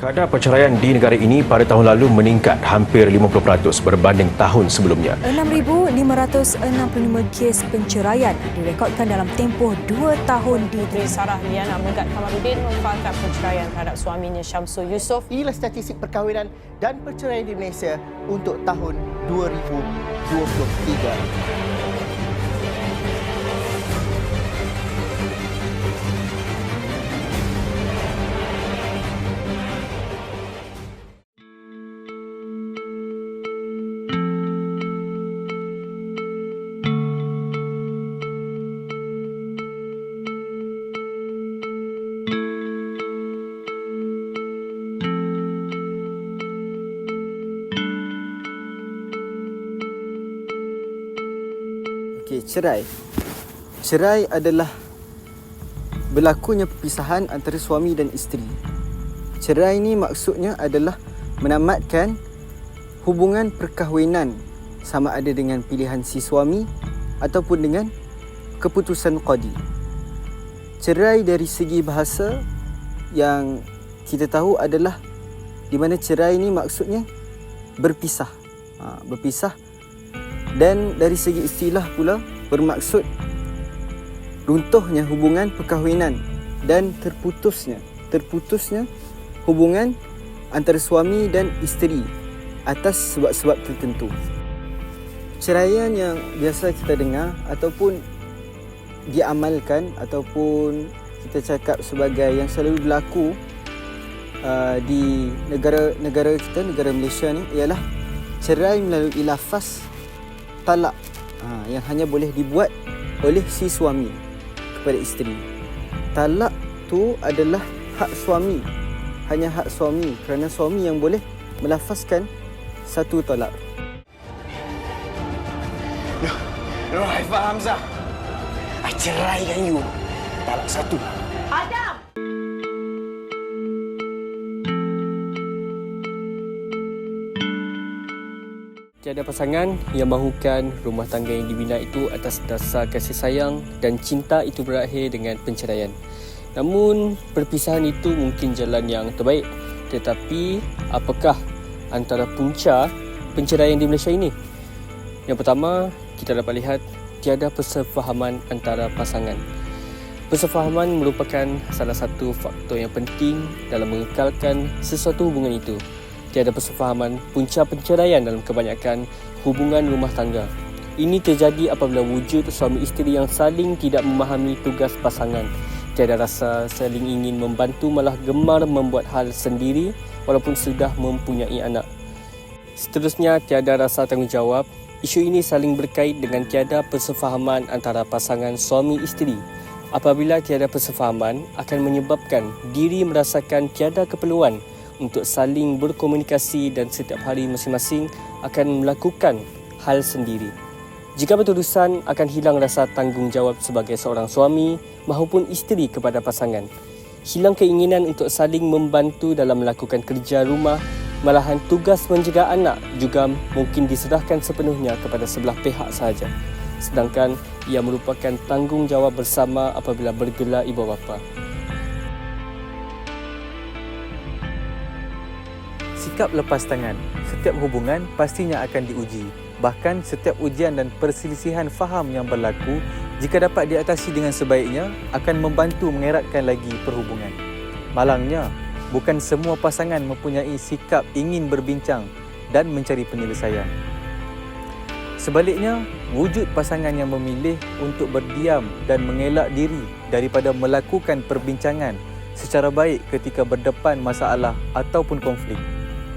Kadar perceraian di negara ini pada tahun lalu meningkat hampir 50% berbanding tahun sebelumnya. 6,565 kes perceraian direkodkan dalam tempoh 2 tahun di Puteri Sarah Liana Megat Kamarudin memfahamkan perceraian terhadap suaminya Syamsul Yusof. Inilah statistik perkahwinan dan perceraian di Malaysia untuk tahun 2023. Cerai. Cerai adalah berlakunya perpisahan antara suami dan isteri. Cerai ni maksudnya adalah menamatkan hubungan perkahwinan sama ada dengan pilihan si suami ataupun dengan keputusan qadi. Cerai dari segi bahasa yang kita tahu adalah di mana cerai ni maksudnya berpisah. Berpisah. Dan dari segi istilah pula bermaksud runtuhnya hubungan perkahwinan dan terputusnya hubungan antara suami dan isteri atas sebab-sebab tertentu. Perceraian yang biasa kita dengar ataupun diamalkan ataupun kita cakap sebagai yang selalu berlaku di negara kita, negara Malaysia ni ialah cerai melalui lafaz talak yang hanya boleh dibuat oleh si suami kepada isteri. Talak tu adalah hak suami, hanya hak suami, kerana suami yang boleh melafazkan satu talak. Nur Haifah Hamzah, I ceraikan you. Talak satu. Tiada pasangan yang mahukan rumah tangga yang dibina itu atas dasar kasih sayang dan cinta itu berakhir dengan perceraian. Namun, perpisahan itu mungkin jalan yang terbaik. Tetapi, apakah antara punca perceraian di Malaysia ini? Yang pertama, kita dapat lihat tiada persefahaman antara pasangan. Persefahaman merupakan salah satu faktor yang penting dalam mengekalkan sesuatu hubungan itu. Tiada persefahaman punca perceraian dalam kebanyakan hubungan rumah tangga. Ini terjadi apabila wujud suami isteri yang saling tidak memahami tugas pasangan. Tiada rasa saling ingin membantu, malah gemar membuat hal sendiri walaupun sudah mempunyai anak. Seterusnya, tiada rasa tanggungjawab. Isu ini saling berkait dengan tiada persefahaman antara pasangan suami isteri. Apabila tiada persefahaman, akan menyebabkan diri merasakan tiada keperluan untuk saling berkomunikasi dan setiap hari masing-masing akan melakukan hal sendiri. Jika berterusan, akan hilang rasa tanggungjawab sebagai seorang suami maupun isteri kepada pasangan. Hilang keinginan untuk saling membantu dalam melakukan kerja rumah, malahan tugas menjaga anak juga mungkin diserahkan sepenuhnya kepada sebelah pihak sahaja. Sedangkan ia merupakan tanggungjawab bersama apabila bergelar ibu bapa. Sikap lepas tangan. Setiap hubungan pastinya akan diuji. Bahkan setiap ujian dan perselisihan faham yang berlaku, jika dapat diatasi dengan sebaiknya, akan membantu mengeratkan lagi perhubungan. Malangnya, bukan semua pasangan mempunyai sikap ingin berbincang dan mencari penyelesaian. Sebaliknya, wujud pasangan yang memilih untuk berdiam dan mengelak diri daripada melakukan perbincangan secara baik ketika berdepan masalah ataupun konflik.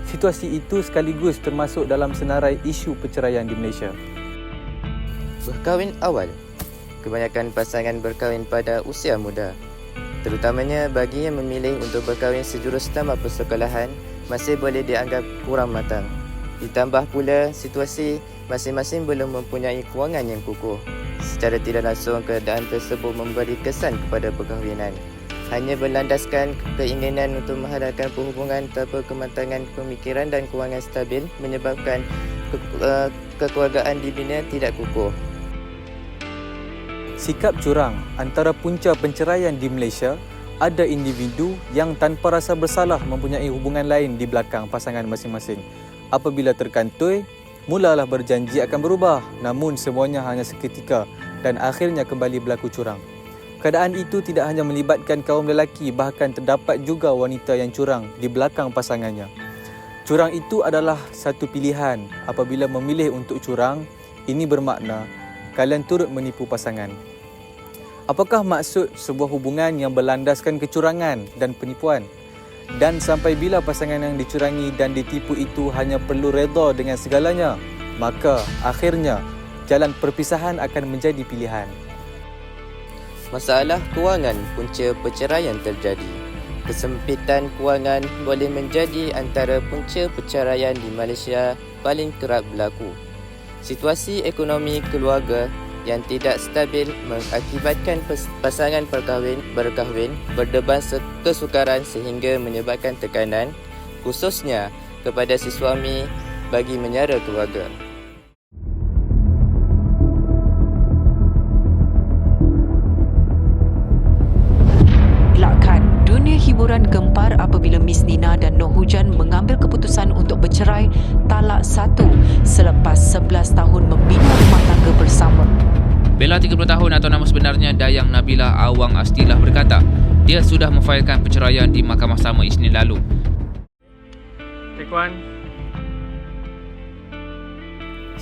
Situasi itu sekaligus termasuk dalam senarai isu perceraian di Malaysia. Berkahwin awal. Kebanyakan pasangan berkahwin pada usia muda. Terutamanya bagi yang memilih untuk berkahwin sejurus tamat persekolahan, masih boleh dianggap kurang matang. Ditambah pula situasi masing-masing belum mempunyai kewangan yang kukuh. Secara tidak langsung, keadaan tersebut memberi kesan kepada perkahwinan. Hanya berlandaskan keinginan untuk menghalalkan perhubungan tanpa kematangan pemikiran dan kewangan stabil menyebabkan kekeluargaan dibina tidak kukuh. Sikap curang antara punca perceraian di Malaysia ada individu yang tanpa rasa bersalah mempunyai hubungan lain di belakang pasangan masing-masing. Apabila terkantoi, mulalah berjanji akan berubah, namun semuanya hanya seketika dan akhirnya kembali berlaku curang. Keadaan itu tidak hanya melibatkan kaum lelaki, bahkan terdapat juga wanita yang curang di belakang pasangannya. Curang itu adalah satu pilihan. Apabila memilih untuk curang, ini bermakna kalian turut menipu pasangan. Apakah maksud sebuah hubungan yang berlandaskan kecurangan dan penipuan? Dan sampai bila pasangan yang dicurangi dan ditipu itu hanya perlu redha dengan segalanya, maka akhirnya jalan perpisahan akan menjadi pilihan. Masalah kewangan punca perceraian terjadi. Kesempitan kewangan boleh menjadi antara punca perceraian di Malaysia paling kerap berlaku. Situasi ekonomi keluarga yang tidak stabil mengakibatkan pasangan berkahwin berdeban kesukaran sehingga menyebabkan tekanan, khususnya kepada si suami bagi menyara keluarga. Dunia hiburan gempar apabila Miss Nina dan Noh Hujan mengambil keputusan untuk bercerai talak satu selepas 11 tahun membina rumah tangga bersama. Bella 30 tahun atau nama sebenarnya Dayang Nabila Awang Astilah berkata, dia sudah memfailkan perceraian di Mahkamah Sama Isnin lalu.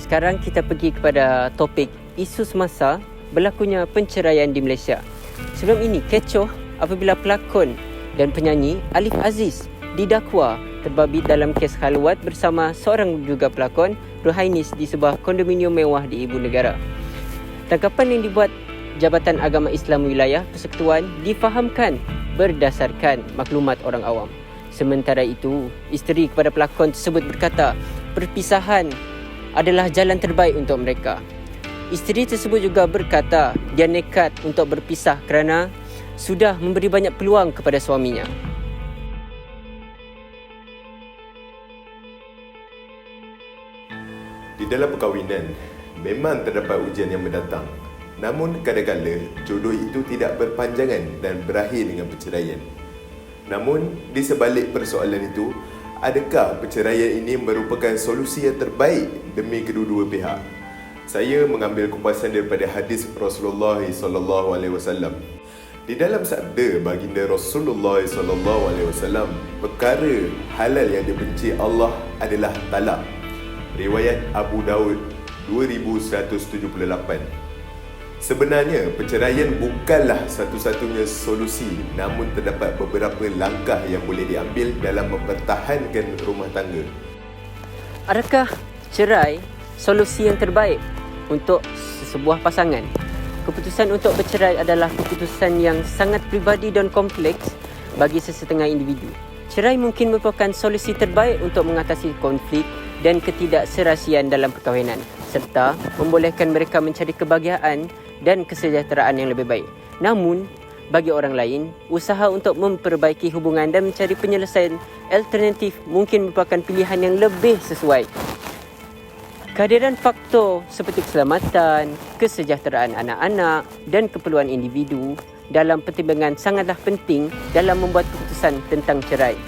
Sekarang kita pergi kepada topik isu semasa berlakunya penceraian di Malaysia. Sebelum ini, kecoh apabila pelakon dan penyanyi Alif Aziz didakwa terbabit dalam kes khalwat bersama seorang juga pelakon, Rohainis, di sebuah kondominium mewah di ibu negara. Tangkapan yang dibuat Jabatan Agama Islam Wilayah Persekutuan difahamkan berdasarkan maklumat orang awam. Sementara itu, isteri kepada pelakon tersebut berkata perpisahan adalah jalan terbaik untuk mereka. Isteri tersebut juga berkata dia nekat untuk berpisah kerana sudah memberi banyak peluang kepada suaminya. Di dalam perkahwinan, memang terdapat ujian yang mendatang. Namun kadang-kadang jodoh itu tidak berpanjangan dan berakhir dengan perceraian. Namun di sebalik persoalan itu, adakah perceraian ini merupakan solusi yang terbaik demi kedua-dua pihak? Saya mengambil kupasan daripada hadis Rasulullah SAW. Di dalam sabda baginda Rasulullah SAW, perkara halal yang dibenci Allah adalah talak. Riwayat Abu Daud 2178. Sebenarnya perceraian bukanlah satu-satunya solusi, namun terdapat beberapa langkah yang boleh diambil dalam mempertahankan rumah tangga. Adakah cerai solusi yang terbaik untuk sebuah pasangan? Keputusan untuk bercerai adalah keputusan yang sangat pribadi dan kompleks bagi sesetengah individu. Cerai mungkin merupakan solusi terbaik untuk mengatasi konflik dan ketidakserasian dalam perkahwinan, serta membolehkan mereka mencari kebahagiaan dan kesejahteraan yang lebih baik. Namun, bagi orang lain, usaha untuk memperbaiki hubungan dan mencari penyelesaian alternatif mungkin merupakan pilihan yang lebih sesuai. Kehadiran faktor seperti keselamatan, kesejahteraan anak-anak dan keperluan individu dalam pertimbangan sangatlah penting dalam membuat keputusan tentang cerai.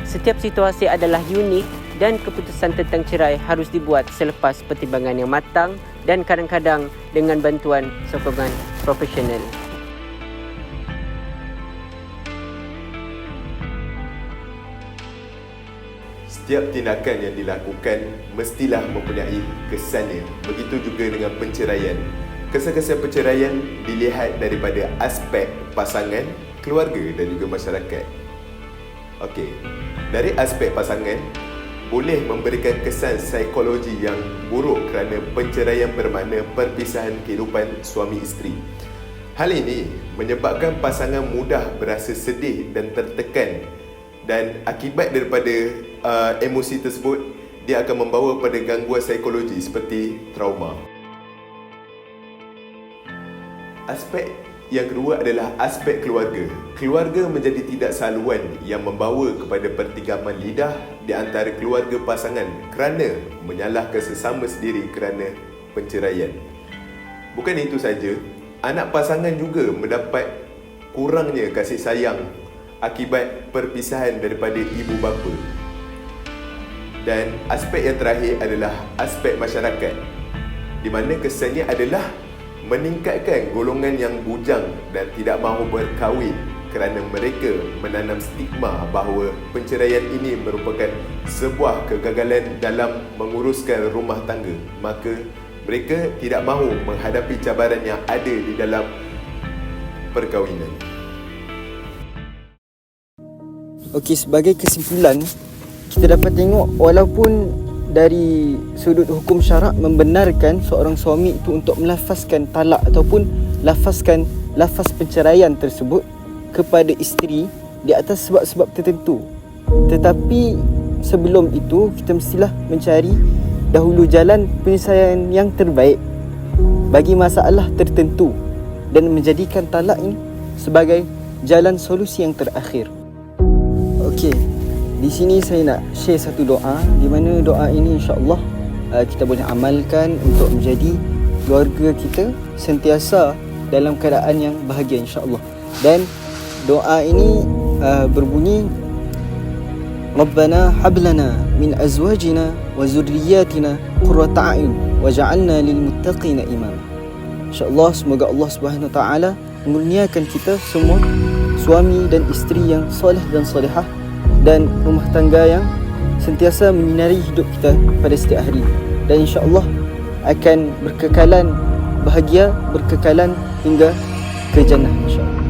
Setiap situasi adalah unik dan keputusan tentang cerai harus dibuat selepas pertimbangan yang matang dan kadang-kadang dengan bantuan sokongan profesional. Setiap tindakan yang dilakukan mestilah mempunyai kesannya. Begitu juga dengan perceraian. Kesan-kesan perceraian dilihat daripada aspek pasangan, keluarga dan juga masyarakat. Okey, dari aspek pasangan, boleh memberikan kesan psikologi yang buruk kerana perceraian bermakna perpisahan kehidupan suami isteri. Hal ini menyebabkan pasangan mudah berasa sedih dan tertekan, dan akibat daripada emosi tersebut, dia akan membawa pada gangguan psikologi seperti trauma. Aspek yang kedua adalah aspek keluarga. Keluarga menjadi tidak saluan yang membawa kepada pertigaman lidah di antara keluarga pasangan kerana menyalahkan sesama sendiri kerana perceraian. Bukan itu saja, anak pasangan juga mendapat kurangnya kasih sayang akibat perpisahan daripada ibu bapa. Dan aspek yang terakhir adalah aspek masyarakat, di mana kesannya adalah meningkatkan golongan yang bujang dan tidak mahu berkahwin kerana mereka menanam stigma bahawa perceraian ini merupakan sebuah kegagalan dalam menguruskan rumah tangga. Maka mereka tidak mahu menghadapi cabaran yang ada di dalam perkahwinan. Okey, sebagai kesimpulan, kita dapat tengok walaupun dari sudut hukum syarak membenarkan seorang suami itu untuk melafazkan talak ataupun lafazkan lafaz perceraian tersebut kepada isteri di atas sebab-sebab tertentu. Tetapi sebelum itu kita mestilah mencari dahulu jalan penyelesaian yang terbaik bagi masalah tertentu dan menjadikan talak ini sebagai jalan solusi yang terakhir. Okey, di sini saya nak share satu doa di mana doa ini insya-Allah kita boleh amalkan untuk menjadi keluarga kita sentiasa dalam keadaan yang bahagia insya-Allah. Dan doa ini berbunyi Rabbana hablana min azwajina wa zurriyyatina qurrata a'yun waj'alna lil muttaqina imama. Insya-Allah semoga Allah Subhanahu wa taala mengurniakan kita semua suami dan isteri yang soleh dan solehah dan rumah tangga yang sentiasa menyinari hidup kita pada setiap hari, dan insya-Allah akan berkekalan bahagia, berkekalan hingga ke jannah insya-Allah.